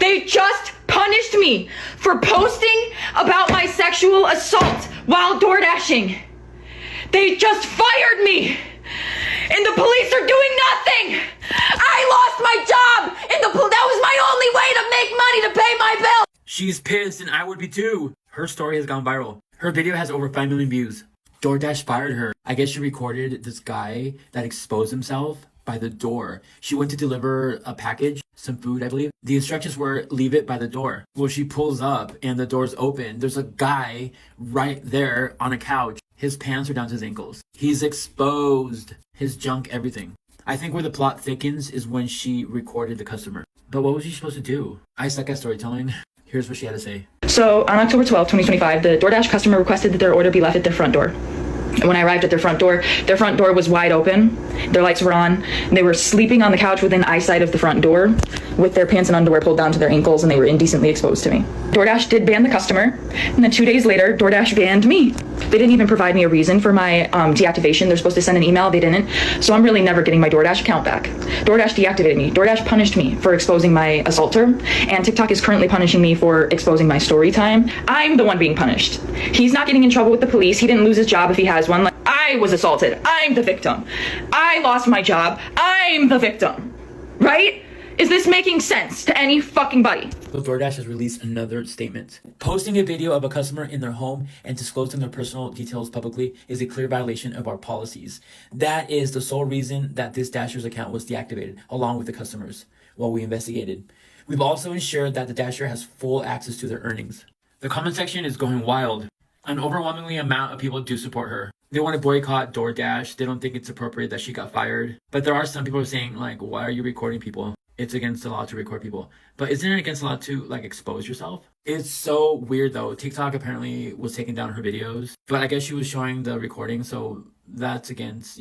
They just punished me for posting about my sexual assault while door dashing. They just fired me. And the police are doing nothing. I lost my job. And that was my only way to make money to pay my bill. She's pissed and I would be too. Her story has gone viral. Her video has over 5 million views. DoorDash fired her. I guess she recorded this guy that exposed himself by the door. She went to deliver a package, some food, I believe. The instructions were leave it by the door. Well, she pulls up and the door's open. There's a guy right there on a couch. His pants are down to his ankles. He's exposed. His junk, everything. I think where the plot thickens is when she recorded the customer. But what was she supposed to do? I suck at storytelling. Here's what she had to say. So on October 12, 2025, the DoorDash customer requested that their order be left at their front door. And when I arrived at their front door was wide open. Their lights were on. They were sleeping on the couch within eyesight of the front door with their pants and underwear pulled down to their ankles, and they were indecently exposed to me. DoorDash did ban the customer, and then 2 days later, DoorDash banned me. They didn't even provide me a reason for my deactivation. They're supposed to send an email. They didn't. So I'm really never getting my DoorDash account back. DoorDash deactivated me. DoorDash punished me for exposing my assaulter, and TikTok is currently punishing me for exposing my story time. I'm the one being punished. He's not getting in trouble with the police. He didn't lose his job if he has one. I was assaulted. I'm the victim. I lost my job. I'm the victim. Right? Is this making sense to any fucking body? So DoorDash has released another statement. Posting a video of a customer in their home and disclosing their personal details publicly is a clear violation of our policies. That is the sole reason that this Dasher's account was deactivated, along with the customers, while we investigated. We've also ensured that the Dasher has full access to their earnings. The comment section is going wild. An overwhelmingly amount of people do support her. They want to boycott DoorDash. They don't think it's appropriate that she got fired. But there are some people saying, like, why are you recording people? It's against the law to record people. But isn't it against the law to, like, expose yourself? It's so weird, though. TikTok apparently was taking down her videos. But I guess she was showing the recording, so that's against,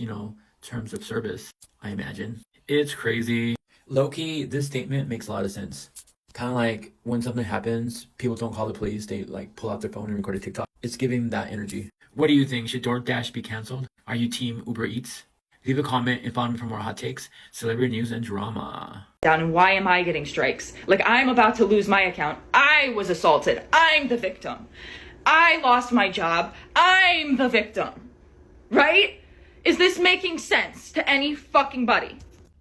terms of service, I imagine. It's crazy. Low-key, this statement makes a lot of sense. Kind of like when something happens, people don't call the police. They, pull out their phone and record a TikTok. It's giving that energy. What do you think? Should DoorDash be canceled? Are you team Uber Eats? Leave a comment and follow me for more hot takes, celebrity news, and drama. And why am I getting strikes? I'm about to lose my account. I was assaulted. I'm the victim. I lost my job. I'm the victim. Right? Is this making sense to any fucking body?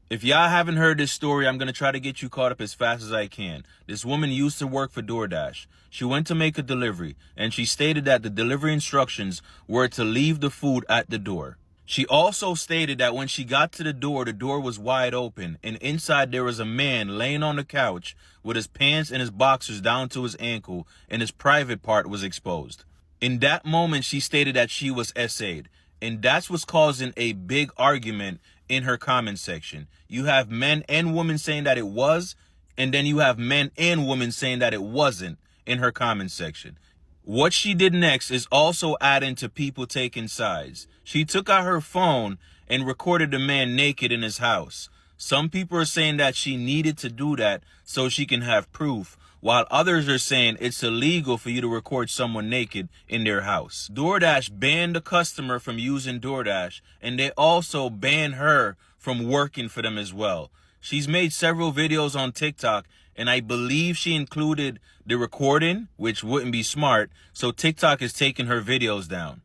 If y'all haven't heard this story, I'm going to try to get you caught up as fast as I can. This woman used to work for DoorDash. She went to make a delivery, and she stated that the delivery instructions were to leave the food at the door. She also stated that when she got to the door was wide open, and inside there was a man laying on the couch with his pants and his boxers down to his ankle, and his private part was exposed. In that moment, she stated that she was SA'd, and that's what's causing a big argument in her comment section. You have men and women saying that it was, and then you have men and women saying that it wasn't in her comment section. What she did next is also adding to people taking sides. She took out her phone and recorded the man naked in his house. Some people are saying that she needed to do that so she can have proof, while others are saying it's illegal for you to record someone naked in their house. DoorDash banned the customer from using DoorDash, and they also banned her from working for them as well. She's made several videos on TikTok, and I believe she included the recording, which wouldn't be smart, so TikTok is taking her videos down.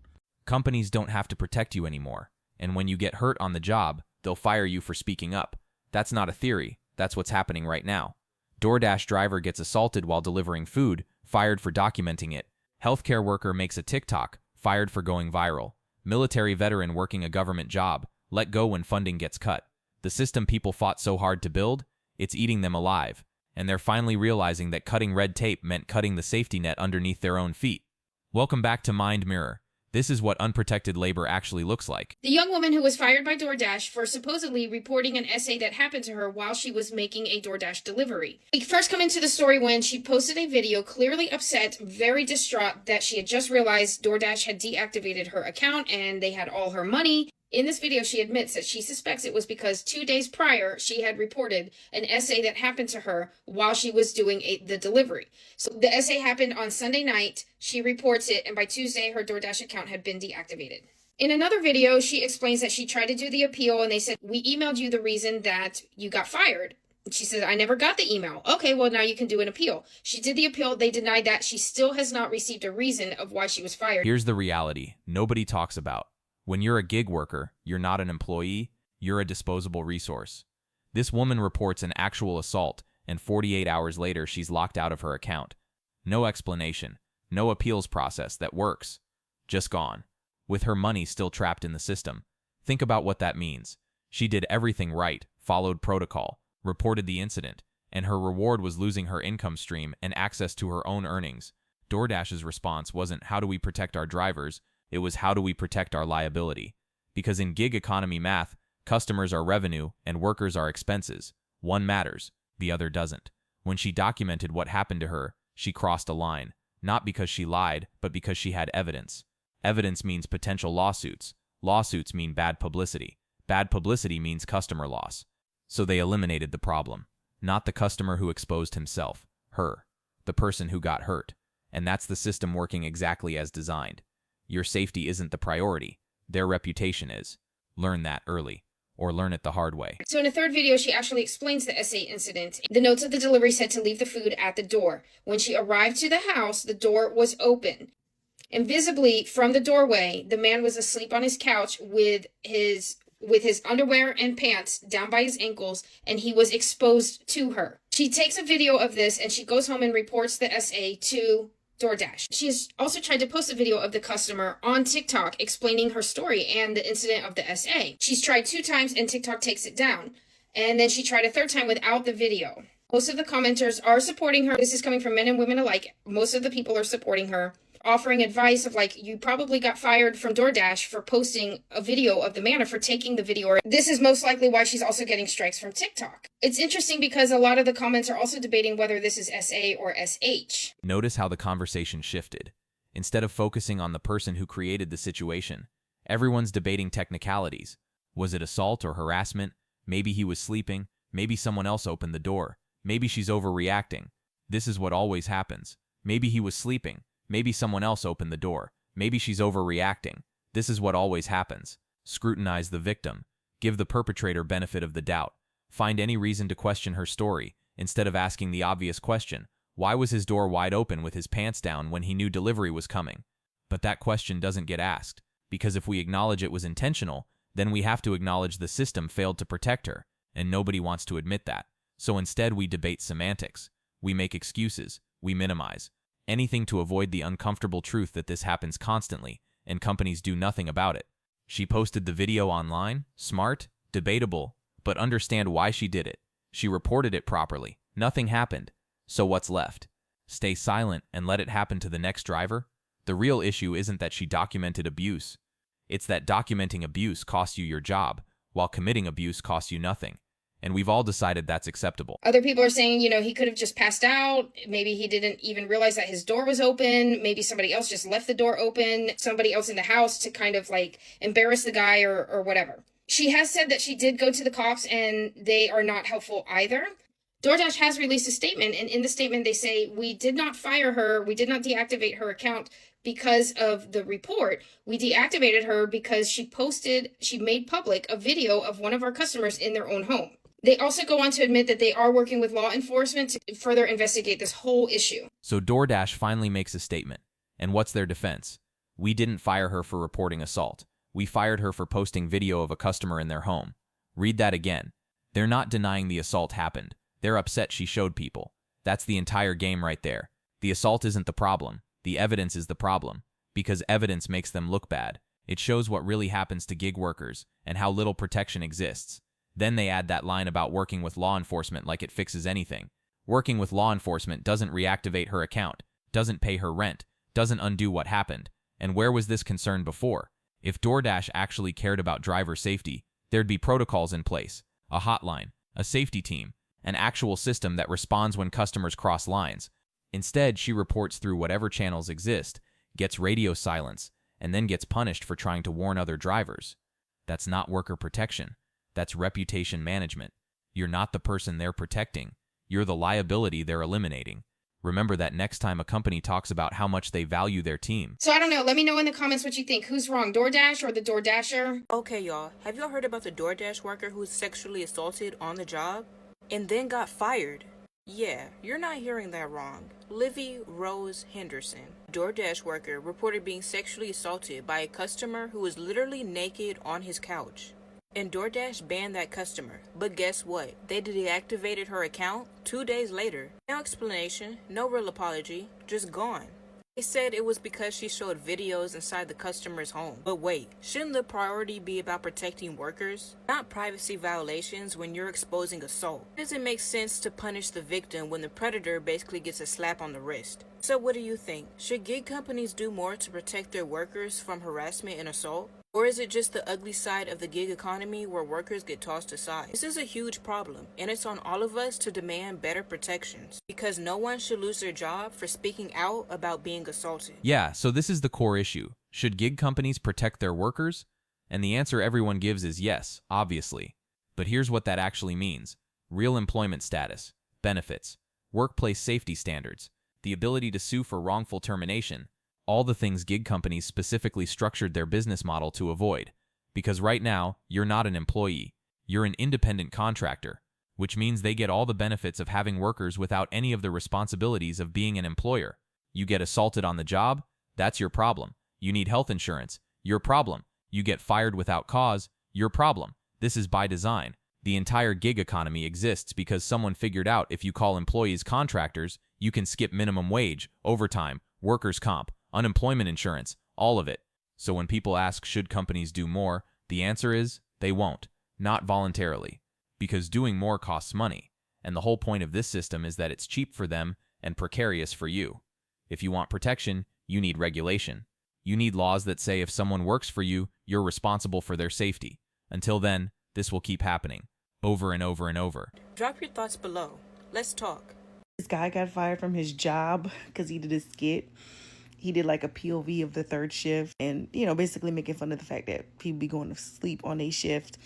Companies don't have to protect you anymore, and when you get hurt on the job, they'll fire you for speaking up. That's not a theory. That's what's happening right now. DoorDash driver gets assaulted while delivering food, fired for documenting it. Healthcare worker makes a TikTok, fired for going viral. Military veteran working a government job, let go when funding gets cut. The system people fought so hard to build, it's eating them alive. And they're finally realizing that cutting red tape meant cutting the safety net underneath their own feet. Welcome back to Mind Mirror. This is what unprotected labor actually looks like. The young woman who was fired by DoorDash for supposedly reporting an essay that happened to her while she was making a DoorDash delivery. We first come into the story when she posted a video clearly upset, very distraught that she had just realized DoorDash had deactivated her account and they had all her money. In this video, she admits that she suspects it was because 2 days prior, she had reported an essay that happened to her while she was doing the delivery. So the essay happened on Sunday night, she reports it, and by Tuesday, her DoorDash account had been deactivated. In another video, she explains that she tried to do the appeal, and they said, "We emailed you the reason that you got fired. She said, I never got the email. Okay, well, now you can do an appeal. She did the appeal. They denied that. She still has not received a reason of why she was fired. Here's the reality nobody talks about. When you're a gig worker, you're not an employee, you're a disposable resource. This woman reports an actual assault, and 48 hours later, she's locked out of her account. No explanation, no appeals process that works. Just gone. With her money still trapped in the system. Think about what that means. She did everything right, followed protocol, reported the incident, and her reward was losing her income stream and access to her own earnings. DoorDash's response wasn't how do we protect our drivers, it was how do we protect our liability. Because in gig economy math, customers are revenue and workers are expenses. One matters, the other doesn't. When she documented what happened to her, she crossed a line, not because she lied, but because she had evidence. Evidence means potential lawsuits. Lawsuits mean bad publicity. Bad publicity means customer loss. So they eliminated the problem. Not the customer who exposed himself, her, the person who got hurt. And that's the system working exactly as designed. Your safety isn't the priority. Their reputation is. Learn that early, or learn it the hard way. So in a third video, she actually explains the SA incident. The notes of the delivery said to leave the food at the door. When she arrived to the house, the door was open. Invisibly, from the doorway, the man was asleep on his couch with his underwear and pants down by his ankles, and he was exposed to her. She takes a video of this, and she goes home and reports the SA to DoorDash. She has also tried to post a video of the customer on TikTok explaining her story and the incident of the SA. She's tried 2 times, and TikTok takes it down. And then she tried a 3rd time without the video. Most of the commenters are supporting her. This is coming from men and women alike. Most of the people are supporting her, offering advice of like, you probably got fired from DoorDash for posting a video of the man or for taking the video. Or this is most likely why she's also getting strikes from TikTok. It's interesting because a lot of the comments are also debating whether this is SA or SH. Notice how the conversation shifted. Instead of focusing on the person who created the situation, everyone's debating technicalities. Was it assault or harassment? Maybe he was sleeping. Maybe someone else opened the door. Maybe she's overreacting. This is what always happens. Maybe he was sleeping. Maybe someone else opened the door. Maybe she's overreacting. This is what always happens. Scrutinize the victim. Give the perpetrator benefit of the doubt. Find any reason to question her story, instead of asking the obvious question, why was his door wide open with his pants down when he knew delivery was coming? But that question doesn't get asked, because if we acknowledge it was intentional, then we have to acknowledge the system failed to protect her, and nobody wants to admit that. So instead we debate semantics. We make excuses. We minimize. Anything to avoid the uncomfortable truth that this happens constantly, and companies do nothing about it. She posted the video online? Smart? Debatable? But understand why she did it. She reported it properly. Nothing happened. So what's left? Stay silent and let it happen to the next driver? The real issue isn't that she documented abuse. It's that documenting abuse costs you your job, while committing abuse costs you nothing. And we've all decided that's acceptable. Other people are saying, he could have just passed out. Maybe he didn't even realize that his door was open. Maybe somebody else just left the door open. Somebody else in the house to kind of like embarrass the guy or whatever. She has said that she did go to the cops and they are not helpful either. DoorDash has released a statement, and in the statement they say, we did not fire her. We did not deactivate her account because of the report. We deactivated her because she made public a video of one of our customers in their own home. They also go on to admit that they are working with law enforcement to further investigate this whole issue. So DoorDash finally makes a statement. And what's their defense? We didn't fire her for reporting assault. We fired her for posting video of a customer in their home. Read that again. They're not denying the assault happened. They're upset she showed people. That's the entire game right there. The assault isn't the problem. The evidence is the problem. Because evidence makes them look bad. It shows what really happens to gig workers and how little protection exists. Then they add that line about working with law enforcement like it fixes anything. Working with law enforcement doesn't reactivate her account, doesn't pay her rent, doesn't undo what happened. And where was this concern before? If DoorDash actually cared about driver safety, there'd be protocols in place, a hotline, a safety team, an actual system that responds when customers cross lines. Instead, she reports through whatever channels exist, gets radio silence, and then gets punished for trying to warn other drivers. That's not worker protection. That's reputation management. You're not the person they're protecting. You're the liability they're eliminating. Remember that next time a company talks about how much they value their team. So I don't know. Let me know in the comments what you think. Who's wrong, DoorDash or the DoorDasher? Okay, y'all. Have y'all heard about the DoorDash worker who was sexually assaulted on the job? and then got fired. Yeah, you're not hearing that wrong. Livy Rose Henderson, DoorDash worker, reported being sexually assaulted by a customer who was literally naked on his couch. And DoorDash banned that customer. But guess what? They deactivated her account 2 days later. No explanation, no real apology, just gone. They said it was because she showed videos inside the customer's home. But wait, shouldn't the priority be about protecting workers, not privacy violations when you're exposing assault? Does it make sense to punish the victim when the predator basically gets a slap on the wrist? So what do you think? Should gig companies do more to protect their workers from harassment and assault? Or is it just the ugly side of the gig economy where workers get tossed aside? This is a huge problem, and it's on all of us to demand better protections, because no one should lose their job for speaking out about being assaulted. Yeah, so this is the core issue. Should gig companies protect their workers? And the answer everyone gives is yes, obviously. But here's what that actually means. Real employment status, benefits, workplace safety standards, the ability to sue for wrongful termination, all the things gig companies specifically structured their business model to avoid. Because right now, you're not an employee. You're an independent contractor, which means they get all the benefits of having workers without any of the responsibilities of being an employer. You get assaulted on the job? That's your problem. You need health insurance? Your problem. You get fired without cause? Your problem. This is by design. The entire gig economy exists because someone figured out if you call employees contractors, you can skip minimum wage, overtime, workers' comp, unemployment insurance, all of it. So when people ask should companies do more, the answer is they won't, not voluntarily, because doing more costs money, and the whole point of this system is that it's cheap for them and precarious for you. If you want protection, you need regulation. You need laws that say if someone works for you, you're responsible for their safety. Until then, this will keep happening, over and over and over. Drop your thoughts below. Let's talk. This guy got fired from his job because he did a skit. He did like a POV of the third shift and, basically making fun of the fact that people be going to sleep on a shift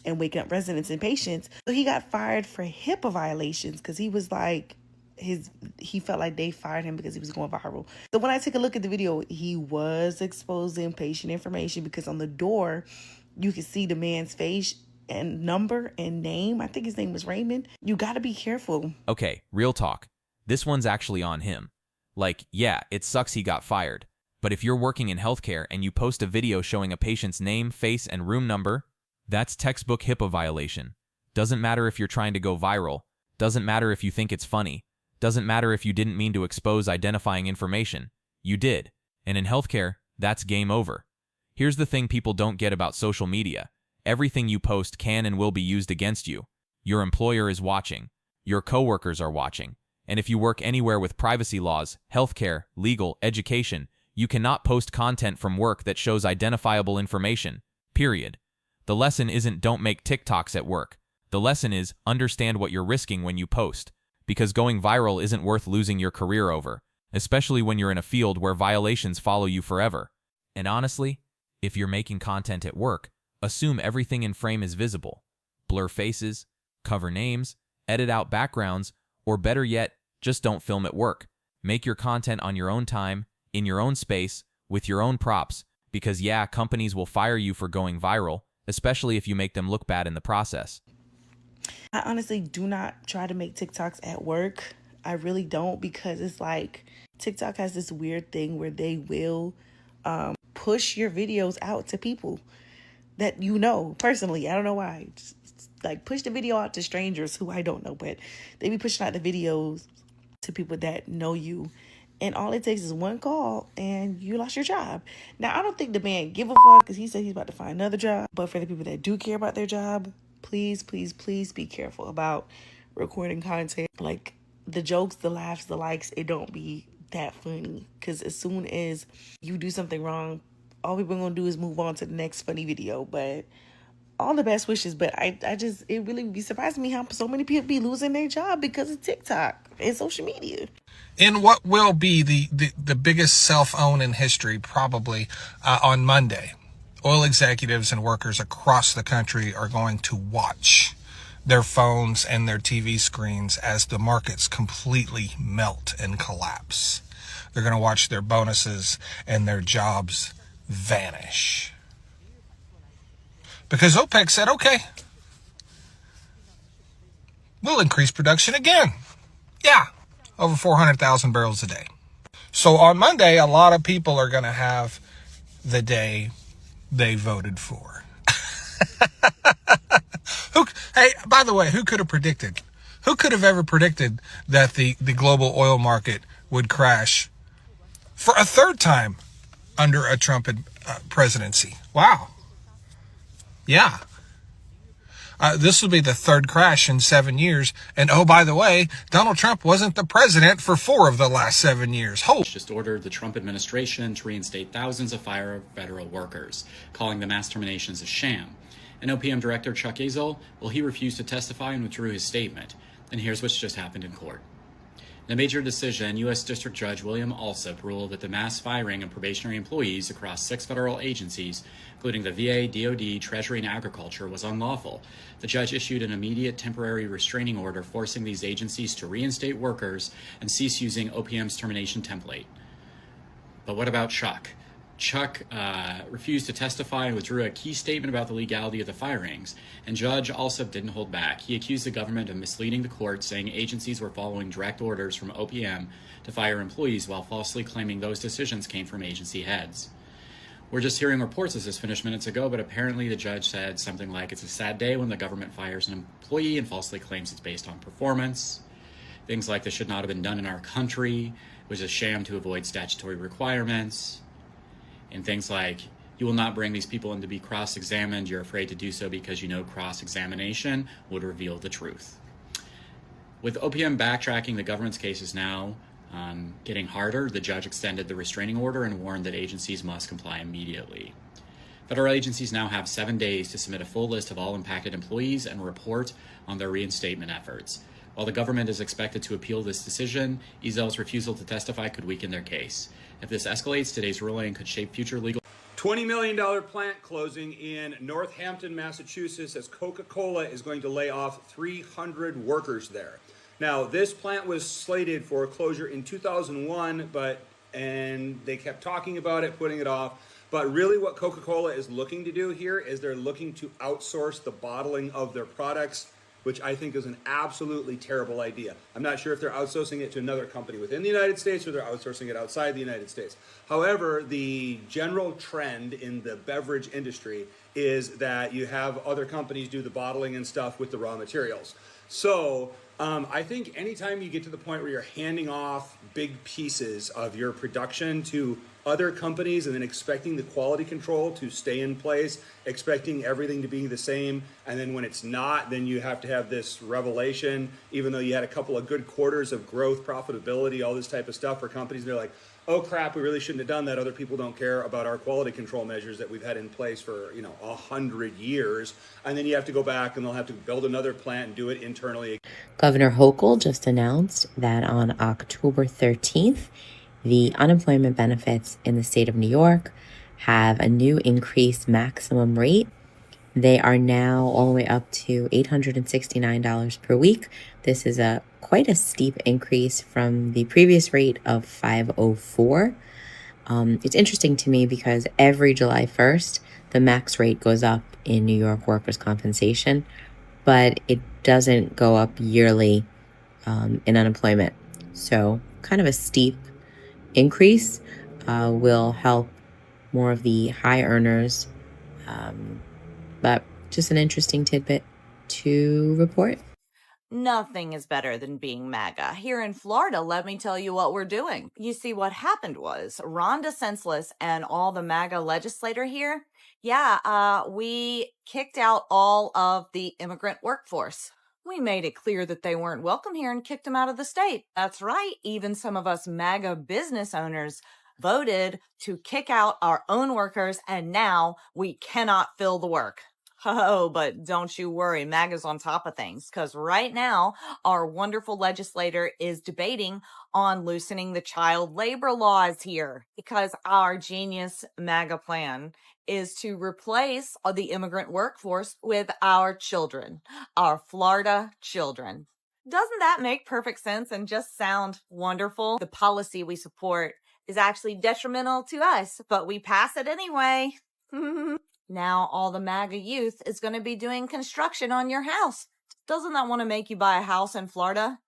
and waking up residents and patients. So he got fired for HIPAA violations because he was like, he felt like they fired him because he was going viral. So when I take a look at the video, he was exposing patient information because on the door, you could see the man's face and number and name. I think his name was Raymond. You got to be careful. Okay, real talk. This one's actually on him. Like, yeah, it sucks he got fired. But if you're working in healthcare and you post a video showing a patient's name, face, and room number, that's textbook HIPAA violation. Doesn't matter if you're trying to go viral. Doesn't matter if you think it's funny. Doesn't matter if you didn't mean to expose identifying information. You did. And in healthcare, that's game over. Here's the thing people don't get about social media. Everything you post can and will be used against you. Your employer is watching. Your coworkers are watching. And if you work anywhere with privacy laws, healthcare, legal, education, you cannot post content from work that shows identifiable information. Period. The lesson isn't don't make TikToks at work. The lesson is understand what you're risking when you post. Because going viral isn't worth losing your career over, especially when you're in a field where violations follow you forever. And honestly, if you're making content at work, assume everything in frame is visible. Blur faces, cover names, edit out backgrounds, or better yet, just don't film at work. Make your content on your own time, in your own space, with your own props, because yeah, companies will fire you for going viral, especially if you make them look bad in the process. I honestly do not try to make TikToks at work. I really don't, because it's like TikTok has this weird thing where they will push your videos out to people that personally. I don't know why. Just, like, push the video out to strangers who I don't know, but they be pushing out the videos to people that know you. And all it takes is one call and you lost your job. Now, I don't think the man give a fuck because he said he's about to find another job. But for the people that do care about their job, please, please, please be careful about recording content. Like, the jokes, the laughs, the likes, it don't be that funny. Because as soon as you do something wrong, all people are going to do is move on to the next funny video. But all the best wishes, but it really be surprising me how so many people be losing their job because of TikTok and social media. In what will be the biggest cell phone in history, probably on Monday, oil executives and workers across the country are going to watch their phones and their TV screens as the markets completely melt and collapse. They're going to watch their bonuses and their jobs vanish. Because OPEC said, okay, we'll increase production again. Yeah, over 400,000 barrels a day. So on Monday, a lot of people are going to have the day they voted for. Hey, by the way, who could have predicted? Who could have ever predicted that the global oil market would crash for a third time under a Trump presidency? Wow. Yeah. This will be the third crash in 7 years. And oh, by the way, Donald Trump wasn't the president for 4 of the last 7 years. Just ordered the Trump administration to reinstate thousands of federal workers, calling the mass terminations a sham. And OPM Director Chuck Ezell, well, he refused to testify and withdrew his statement. And here's what's just happened in court. In a major decision, U.S. District Judge William Alsup ruled that the mass firing of probationary employees across 6 federal agencies, including the VA, DoD, Treasury, and Agriculture, was unlawful. The judge issued an immediate temporary restraining order forcing these agencies to reinstate workers and cease using OPM's termination template. But what about Chuck? Chuck refused to testify and withdrew a key statement about the legality of the firings, and Judge Alsup didn't hold back. He accused the government of misleading the court, saying agencies were following direct orders from OPM to fire employees while falsely claiming those decisions came from agency heads. We're just hearing reports as this finished minutes ago, but apparently the judge said something like it's a sad day when the government fires an employee and falsely claims it's based on performance. Things like this should not have been done in our country. It was a sham to avoid statutory requirements. And things like, you will not bring these people in to be cross-examined. You're afraid to do so because you know cross-examination would reveal the truth. With OPM backtracking, the government's case is now getting harder. The judge extended the restraining order and warned that agencies must comply immediately. Federal agencies now have 7 days to submit a full list of all impacted employees and report on their reinstatement efforts. While the government is expected to appeal this decision, Ezell's refusal to testify could weaken their case. If this escalates, today's ruling could shape future legal... $20 million plant closing in Northampton, Massachusetts, as Coca-Cola is going to lay off 300 workers there. Now, this plant was slated for closure in 2001, and they kept talking about it, putting it off. But really what Coca-Cola is looking to do here is they're looking to outsource the bottling of their products, which I think is an absolutely terrible idea. I'm not sure if they're outsourcing it to another company within the United States or they're outsourcing it outside the United States. However, the general trend in the beverage industry is that you have other companies do the bottling and stuff with the raw materials. So I think anytime you get to the point where you're handing off big pieces of your production to other companies and then expecting the quality control to stay in place, expecting everything to be the same, and then when it's not, then you have to have this revelation, even though you had a couple of good quarters of growth, profitability, all this type of stuff for companies. They're like, oh crap, we really shouldn't have done that. Other people don't care about our quality control measures that we've had in place for 100 years. And then you have to go back and they'll have to build another plant and do it internally. Governor Hochul just announced that on October 13th, the unemployment benefits in the state of New York have a new increased maximum rate. They are now all the way up to $869 per week. This is quite a steep increase from the previous rate of $504. It's interesting to me because every July 1st, the max rate goes up in New York workers' compensation, but it doesn't go up yearly in unemployment. So kind of a steep increase will help more of the high earners, but just an interesting tidbit to report. Nothing is better than being MAGA. Here in Florida, let me tell you what we're doing. You see, what happened was Ron DeSantis and all the MAGA legislator here, we kicked out all of the immigrant workforce. We made it clear that they weren't welcome here and kicked them out of the state. That's right. Even some of us MAGA business owners voted to kick out our own workers, and now we cannot fill the work. Oh, but don't you worry, MAGA's on top of things, because right now our wonderful legislator is debating on loosening the child labor laws here, because our genius MAGA plan is to replace the immigrant workforce with our children, our Florida children. Doesn't that make perfect sense and just sound wonderful? The policy we support is actually detrimental to us, but we pass it anyway. Now all the MAGA youth is going to be doing construction on your house. Doesn't that want to make you buy a house in Florida?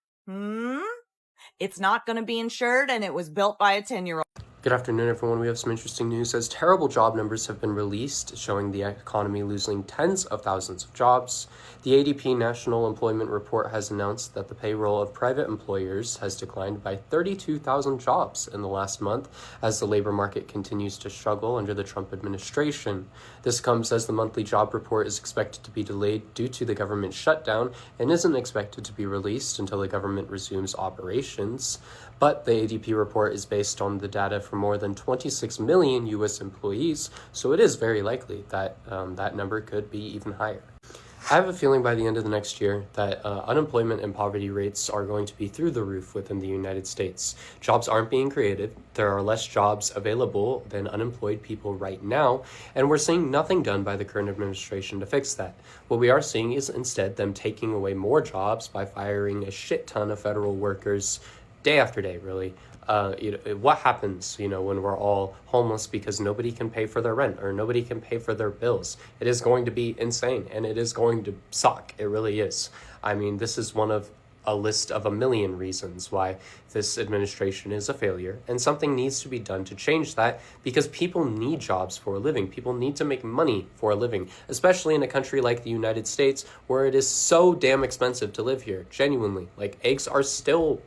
It's not going to be insured, and it was built by a 10-year-old. Good afternoon, everyone. We have some interesting news as terrible job numbers have been released, showing the economy losing tens of thousands of jobs. The ADP National Employment Report has announced that the payroll of private employers has declined by 32,000 jobs in the last month as the labor market continues to struggle under the Trump administration. This comes as the monthly job report is expected to be delayed due to the government shutdown and isn't expected to be released until the government resumes operations. But the ADP report is based on the data for more than 26 million U.S. employees, so it is very likely that that number could be even higher. I have a feeling by the end of the next year that unemployment and poverty rates are going to be through the roof within the United States. Jobs aren't being created. There are less jobs available than unemployed people right now, and we're seeing nothing done by the current administration to fix that. What we are seeing is instead them taking away more jobs by firing a shit ton of federal workers day after day, really. What happens, when we're all homeless because nobody can pay for their rent or nobody can pay for their bills? It is going to be insane and it is going to suck. It really is. I mean, this is one of a list of a million reasons why this administration is a failure, and something needs to be done to change that because people need jobs for a living. People need to make money for a living, especially in a country like the United States where it is so damn expensive to live here. Genuinely, like, eggs are still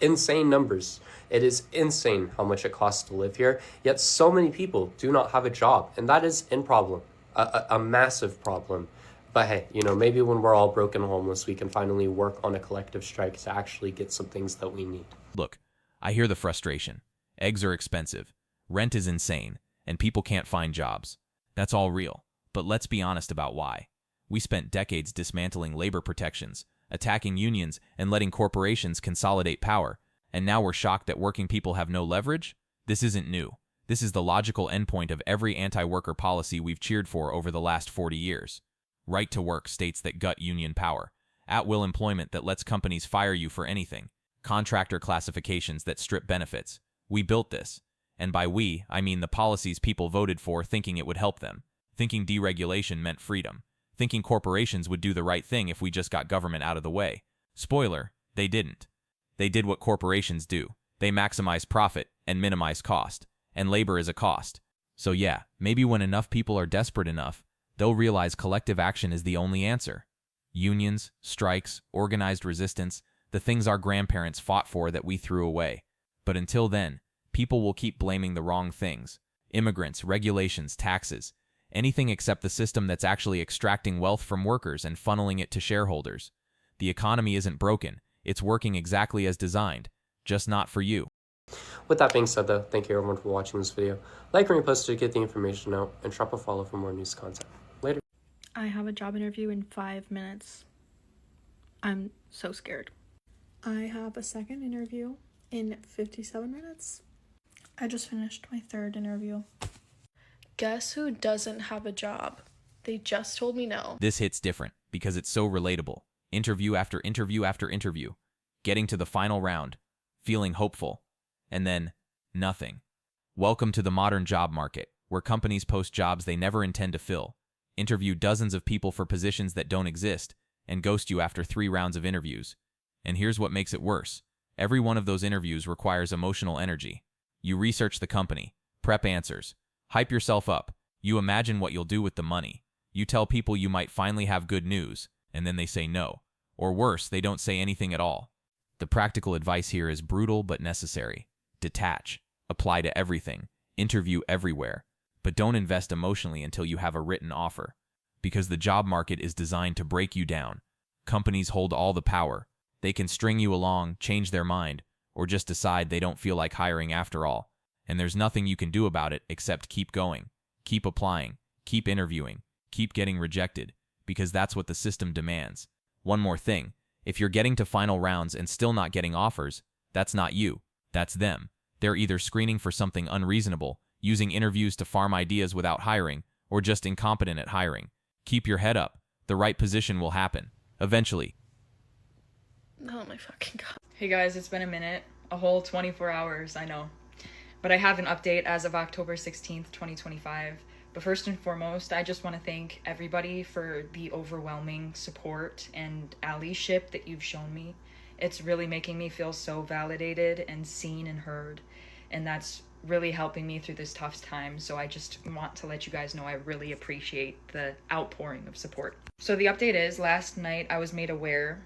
insane numbers. It is insane how much it costs to live here, yet so many people do not have a job, and that is a massive problem. But hey, maybe when we're all broke and homeless, we can finally work on a collective strike to actually get some things that we need. Look, I hear the frustration. Eggs are expensive, rent is insane, and people can't find jobs. That's all real, but let's be honest about why. We spent decades dismantling labor protections, attacking unions, and letting corporations consolidate power, and now we're shocked that working people have no leverage? This isn't new. This is the logical endpoint of every anti-worker policy we've cheered for over the last 40 years. Right to work states that gut union power, at-will employment that lets companies fire you for anything, contractor classifications that strip benefits. We built this. And by we, I mean the policies people voted for thinking it would help them, thinking deregulation meant freedom, thinking corporations would do the right thing if we just got government out of the way. Spoiler, they didn't. They did what corporations do. They maximize profit and minimize cost. And labor is a cost. So yeah, maybe when enough people are desperate enough, they'll realize collective action is the only answer. Unions, strikes, organized resistance, the things our grandparents fought for that we threw away. But until then, people will keep blaming the wrong things. Immigrants, regulations, taxes, anything except the system that's actually extracting wealth from workers and funneling it to shareholders. The economy isn't broken. It's working exactly as designed, just not for you. With that being said, though, thank you everyone for watching this video. Like and repost to get the information out, and drop a follow for more news content. Later. I have a job interview in 5 minutes. I'm so scared. I have a second interview in 57 minutes. I just finished my 3rd interview. Guess who doesn't have a job? They just told me no. This hits different because it's so relatable. Interview after interview after interview. Getting to the final round. Feeling hopeful. And then, nothing. Welcome to the modern job market, where companies post jobs they never intend to fill, interview dozens of people for positions that don't exist, and ghost you after 3 rounds of interviews. And here's what makes it worse. Every one of those interviews requires emotional energy. You research the company, prep answers, hype yourself up, you imagine what you'll do with the money. You tell people you might finally have good news, and then they say no. Or worse, they don't say anything at all. The practical advice here is brutal but necessary. Detach. Apply to everything. Interview everywhere. But don't invest emotionally until you have a written offer. Because the job market is designed to break you down. Companies hold all the power. They can string you along, change their mind, or just decide they don't feel like hiring after all. And there's nothing you can do about it except keep going. Keep applying. Keep interviewing. Keep getting rejected. Because that's what the system demands. One more thing. If you're getting to final rounds and still not getting offers, that's not you. That's them. They're either screening for something unreasonable, using interviews to farm ideas without hiring, or just incompetent at hiring. Keep your head up. The right position will happen. Eventually. Oh my fucking god. Hey guys, it's been a minute. A whole 24 hours, I know. But I have an update as of October 16th, 2025. But first and foremost, I just want to thank everybody for the overwhelming support and allyship that you've shown me. It's really making me feel so validated and seen and heard, and that's really helping me through this tough time. So I just want to let you guys know I really appreciate the outpouring of support. So the update is, last night I was made aware,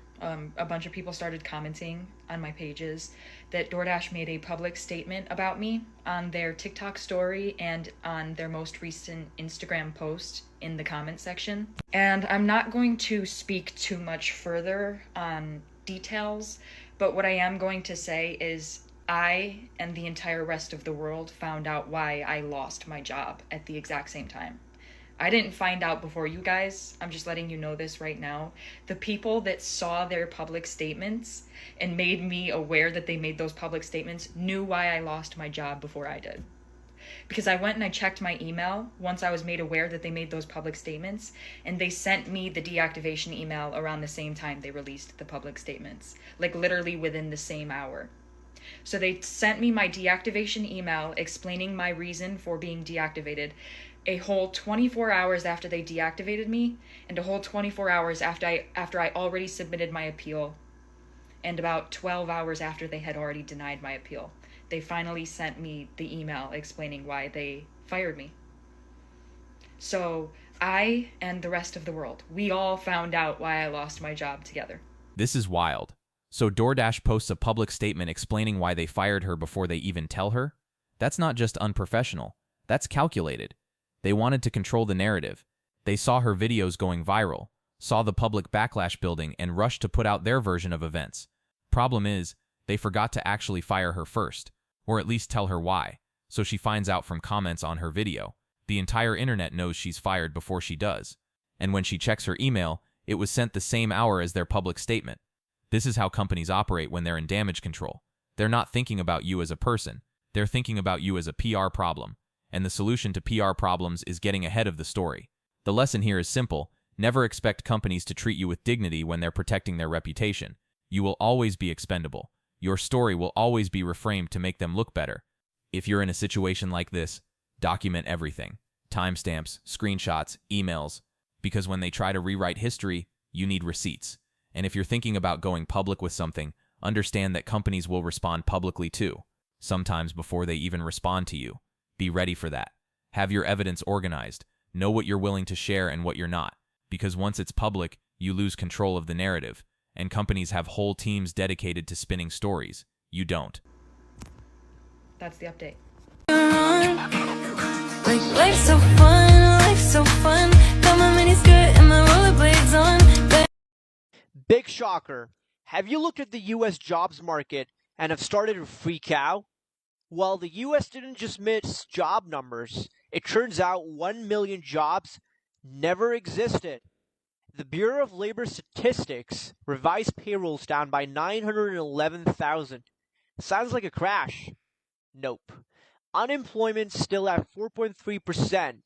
a bunch of people started commenting on my pages that DoorDash made a public statement about me on their TikTok story and on their most recent Instagram post in the comment section. And I'm not going to speak too much further on details, but what I am going to say is I and the entire rest of the world found out why I lost my job at the exact same time. I didn't find out before you guys. I'm just letting you know this right now. The people that saw their public statements and made me aware that they made those public statements knew why I lost my job before I did. Because I went and I checked my email once I was made aware that they made those public statements, and they sent me the deactivation email around the same time they released the public statements, like literally within the same hour. So they sent me my deactivation email explaining my reason for being deactivated a whole 24 hours after they deactivated me, and a whole 24 hours after I already submitted my appeal, and about 12 hours after they had already denied my appeal. They finally sent me the email explaining why they fired me. So I and the rest of the world, we all found out why I lost my job together. This is wild. So DoorDash posts a public statement explaining why they fired her before they even tell her? That's not just unprofessional. That's calculated. They wanted to control the narrative. They saw her videos going viral, saw the public backlash building, and rushed to put out their version of events. Problem is, they forgot to actually fire her first, or at least tell her why, so she finds out from comments on her video. The entire internet knows she's fired before she does. And when she checks her email, it was sent the same hour as their public statement. This is how companies operate when they're in damage control. They're not thinking about you as a person. They're thinking about you as a PR problem. And the solution to PR problems is getting ahead of the story. The lesson here is simple. Never expect companies to treat you with dignity when they're protecting their reputation. You will always be expendable. Your story will always be reframed to make them look better. If you're in a situation like this, document everything. Timestamps, screenshots, emails. Because when they try to rewrite history, you need receipts. And if you're thinking about going public with something, understand that companies will respond publicly too, sometimes before they even respond to you. Be ready for that. Have your evidence organized. Know what you're willing to share and what you're not. Because once it's public, you lose control of the narrative. And companies have whole teams dedicated to spinning stories. You don't. That's the update. Like life's so fun, life's so fun. Got my mini skirt and my rollerblades on. Big shocker. Have you looked at the U.S. jobs market and have started to freak out? Well, the U.S. didn't just miss job numbers. It turns out 1 million jobs never existed. The Bureau of Labor Statistics revised payrolls down by 911,000. Sounds like a crash. Nope. Unemployment's still at 4.3%.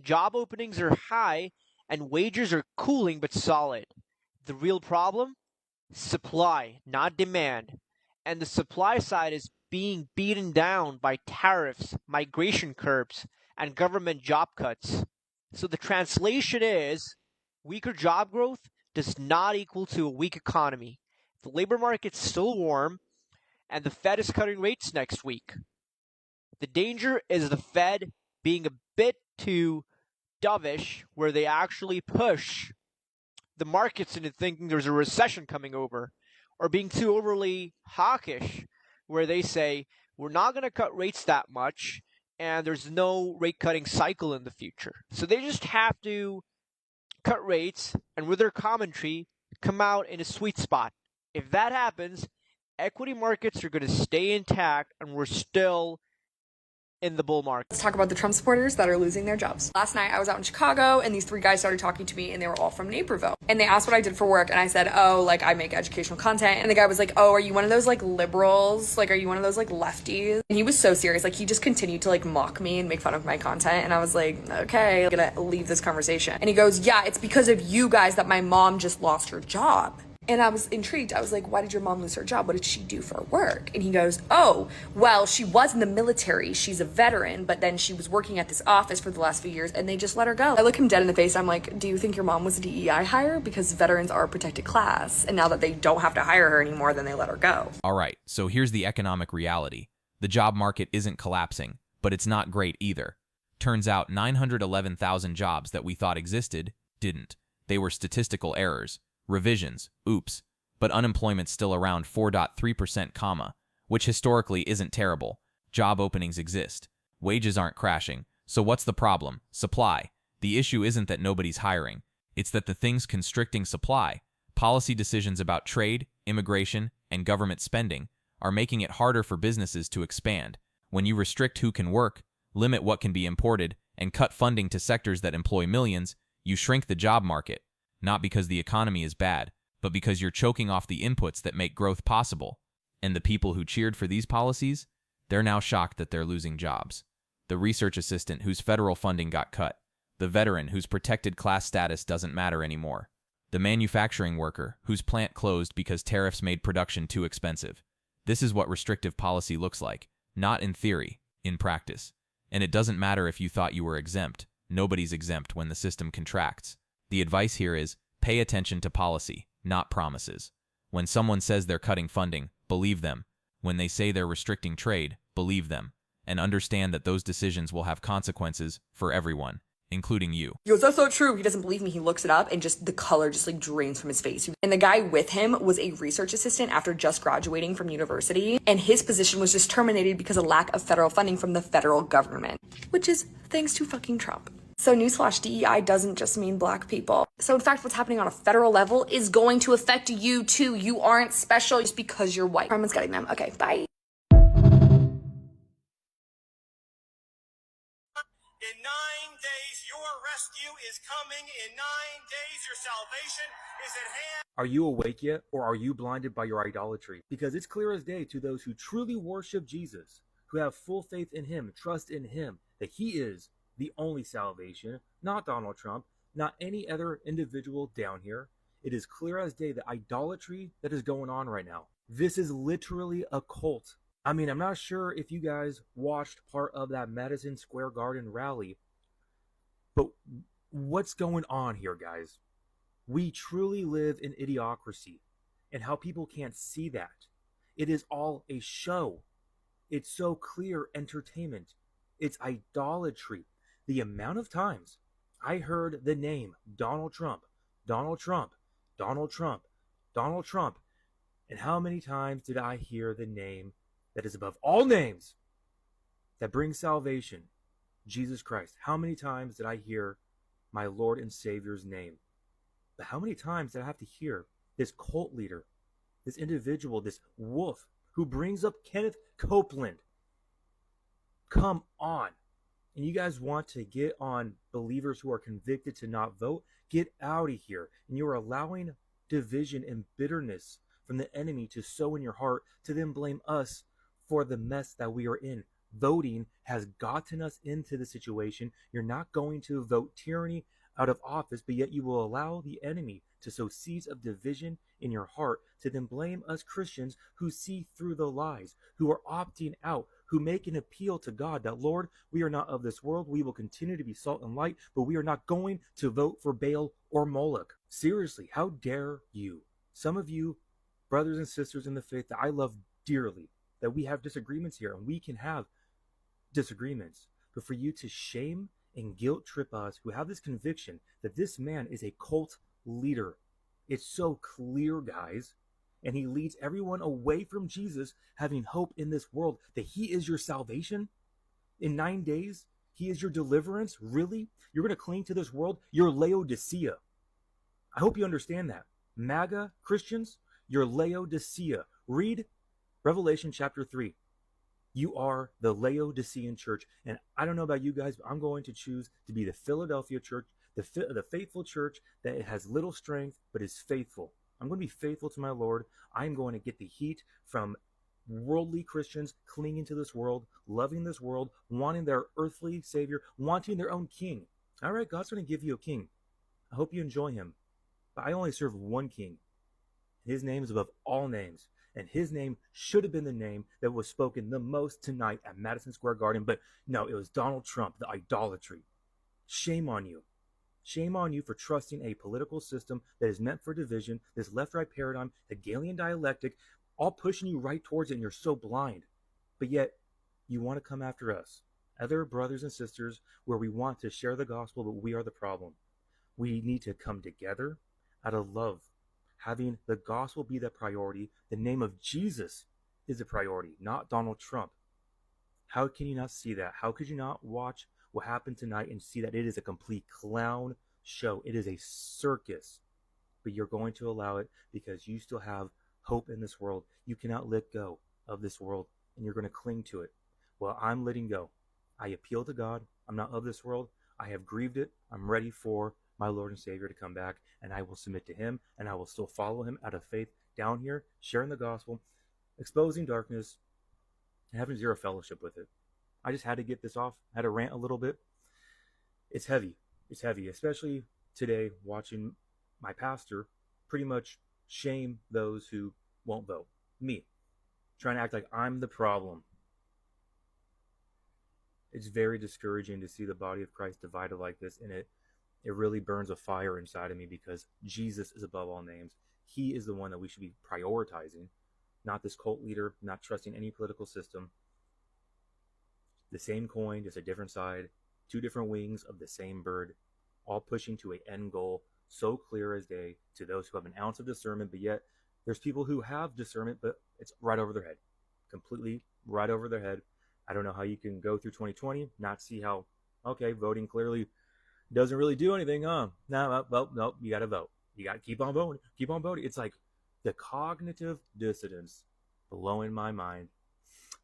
Job openings are high, and wages are cooling but solid. The real problem? Supply, not demand. And the supply side is being beaten down by tariffs, migration curbs, and government job cuts. So the translation is, weaker job growth does not equal to a weak economy. The labor market's still warm, and the Fed is cutting rates next week. The danger is the Fed being a bit too dovish, where they actually push the markets into thinking there's a recession coming over, or being too overly hawkish, where they say, we're not going to cut rates that much, and there's no rate cutting cycle in the future. So they just have to cut rates, and with their commentary, come out in a sweet spot. If that happens, equity markets are going to stay intact, and we're still in the bull market. Let's talk about the Trump supporters that are losing their jobs. Last night I was out in Chicago and these 3 guys started talking to me and they were all from Naperville. And they asked what I did for work and I said, oh, like I make educational content. And the guy was like, oh, are you one of those like liberals? Like, are you one of those like lefties? And he was so serious. Like he just continued to like mock me and make fun of my content. And I was like, okay, I'm gonna leave this conversation. And he goes, yeah, it's because of you guys that my mom just lost her job. And I was intrigued. I was like, why did your mom lose her job? What did she do for work? And he goes, oh, well, she was in the military. She's a veteran, but then she was working at this office for the last few years and they just let her go. I look him dead in the face. I'm like, do you think your mom was a DEI hire? Because veterans are a protected class. And now that they don't have to hire her anymore, then they let her go. All right, so here's the economic reality. The job market isn't collapsing, but it's not great either. Turns out 911,000 jobs that we thought existed didn't. They were statistical errors. Revisions, oops, but unemployment's still around 4.3%, which historically isn't terrible. Job openings exist. Wages aren't crashing. So what's the problem? Supply. The issue isn't that nobody's hiring. It's that the things constricting supply, policy decisions about trade, immigration, and government spending, are making it harder for businesses to expand. When you restrict who can work, limit what can be imported, and cut funding to sectors that employ millions, you shrink the job market. Not because the economy is bad, but because you're choking off the inputs that make growth possible. And the people who cheered for these policies, they're now shocked that they're losing jobs. The research assistant whose federal funding got cut. The veteran whose protected class status doesn't matter anymore. The manufacturing worker whose plant closed because tariffs made production too expensive. This is what restrictive policy looks like, not in theory, in practice. And it doesn't matter if you thought you were exempt. Nobody's exempt when the system contracts. The advice here is, pay attention to policy, not promises. When someone says they're cutting funding, believe them. When they say they're restricting trade, believe them. And understand that those decisions will have consequences for everyone, including you. He goes, that's so true. He doesn't believe me. He looks it up and just the color just like drains from his face. And the guy with him was a research assistant after just graduating from university. And his position was just terminated because of lack of federal funding from the federal government, which is thanks to fucking Trump. So newsflash, DEI doesn't just mean black people. So in fact, what's happening on a federal level is going to affect you too. You aren't special just because you're white. Carmen's getting them. Okay, bye. In 9 days, your rescue is coming. In 9 days, your salvation is at hand. Are you awake yet, or are you blinded by your idolatry? Because it's clear as day to those who truly worship Jesus, who have full faith in him, trust in him, that he is the only salvation, not Donald Trump, not any other individual down here. It is clear as day the idolatry that is going on right now. This is literally a cult. I mean, I'm not sure if you guys watched part of that Madison Square Garden rally, but what's going on here, guys? We truly live in idiocracy, and how people can't see that. It is all a show. It's so clear entertainment. It's idolatry. The amount of times I heard the name Donald Trump, Donald Trump, Donald Trump, Donald Trump, and how many times did I hear the name that is above all names, that brings salvation, Jesus Christ? How many times did I hear my Lord and Savior's name? But how many times did I have to hear this cult leader, this individual, this wolf, who brings up Kenneth Copeland? Come on. And you guys want to get on believers who are convicted to not vote? Get out of here. And you are allowing division and bitterness from the enemy to sow in your heart, to then blame us for the mess that we are in. Voting has gotten us into the situation. You're not going to vote tyranny out of office, but yet you will allow the enemy to sow seeds of division in your heart, to then blame us Christians who see through the lies, who are opting out, who make an appeal to God that, Lord, we are not of this world. We will continue to be salt and light, but we are not going to vote for Baal or Moloch. Seriously, how dare you? Some of you, brothers and sisters in the faith that I love dearly, that we have disagreements here, and we can have disagreements, but for you to shame and guilt trip us who have this conviction that this man is a cult leader. It's so clear, guys. And he leads everyone away from Jesus, having hope in this world, that he is your salvation. In 9 days, he is your deliverance. Really? You're going to cling to this world? You're Laodicea. I hope you understand that. MAGA Christians, you're Laodicea. Read Revelation chapter 3. You are the Laodicean church. And I don't know about you guys, but I'm going to choose to be the Philadelphia church, the faithful church that has little strength but is faithful. I'm going to be faithful to my Lord. I'm going to get the heat from worldly Christians clinging to this world, loving this world, wanting their earthly savior, wanting their own king. All right, God's going to give you a king. I hope you enjoy him. But I only serve one king. His name is above all names. And his name should have been the name that was spoken the most tonight at Madison Square Garden. But no, it was Donald Trump, the idolatry. Shame on you. Shame on you for trusting a political system that is meant for division, this left-right paradigm, Hegelian dialectic, all pushing you right towards it, and you're so blind. But yet, you want to come after us, other brothers and sisters, where we want to share the gospel, but we are the problem. We need to come together out of love, having the gospel be the priority. The name of Jesus is the priority, not Donald Trump. How can you not see that? How could you not watch what happened tonight and see that it is a complete clown show? It is a circus, but you're going to allow it because you still have hope in this world. You cannot let go of this world, and you're going to cling to it. Well, I'm letting go. I appeal to God. I'm not of this world. I have grieved it. I'm ready for my Lord and Savior to come back, and I will submit to him, and I will still follow him out of faith down here, sharing the gospel, exposing darkness, and having zero fellowship with it. I just had to get this off. I had to rant a little bit. It's heavy. It's heavy, especially today watching my pastor pretty much shame those who won't vote. Me. Trying to act like I'm the problem. It's very discouraging to see the body of Christ divided like this, and it really burns a fire inside of me because Jesus is above all names. He is the one that we should be prioritizing, not this cult leader, not trusting any political system. The same coin, just a different side, two different wings of the same bird, all pushing to an end goal so clear as day to those who have an ounce of discernment, but yet there's people who have discernment, but it's right over their head, completely right over their head. I don't know how you can go through 2020, not see how, okay, voting clearly doesn't really do anything, huh? No, well, no, you got to vote. You got to keep on voting, keep on voting. It's like the cognitive dissonance blowing my mind.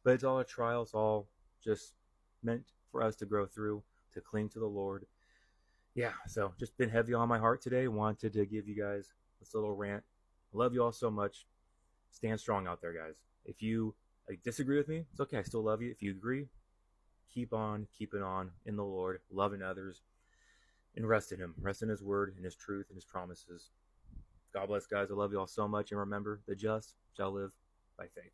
But it's all a trial. It's all just meant for us to grow through, to cling to the Lord. Yeah, so just been heavy on my heart today. Wanted to give you guys this little rant. I love you all so much. Stand strong out there, guys. If you disagree with me, it's okay. I still love you. If you agree, keep on keeping on in the Lord, loving others, and rest in him. Rest in his word, in his truth, and his promises. God bless, guys. I love you all so much. And remember, the just shall live by faith.